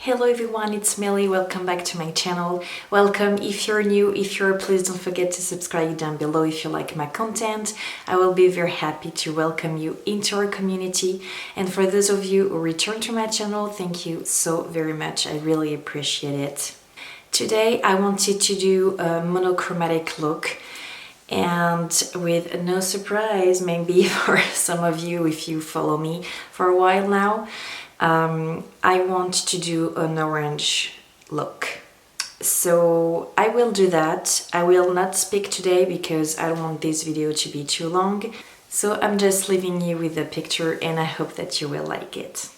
Hello everyone, it's Melly. Welcome back to my channel. Welcome if you're new. If you're, please don't forget to subscribe down below if you like my content. I will be very happy to welcome you into our community. And for those of you who return to my channel, thank you so very much. I really appreciate it. Today I wanted to do a monochromatic look, and with no surprise maybe for some of you if you follow me for a while now, I want to do an orange look. So I will do that. I will not speak today because I don't want this video to be too long. So I'm just leaving you with the picture and I hope that you will like it.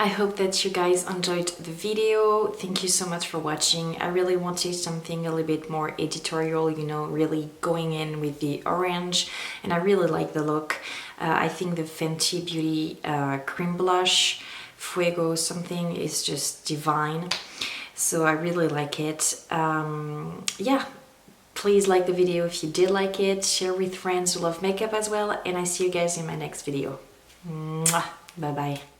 I hope that you guys enjoyed the video. Thank you so much for watching. I really wanted something a little bit more editorial, you know, really going in with the orange, and I really like the look. I think the Fenty Beauty cream blush, Fuego something, is just divine. So I really like it. Yeah, please like the video if you did like it. Share with friends who love makeup as well. And I see you guys in my next video. Mwah. Bye bye.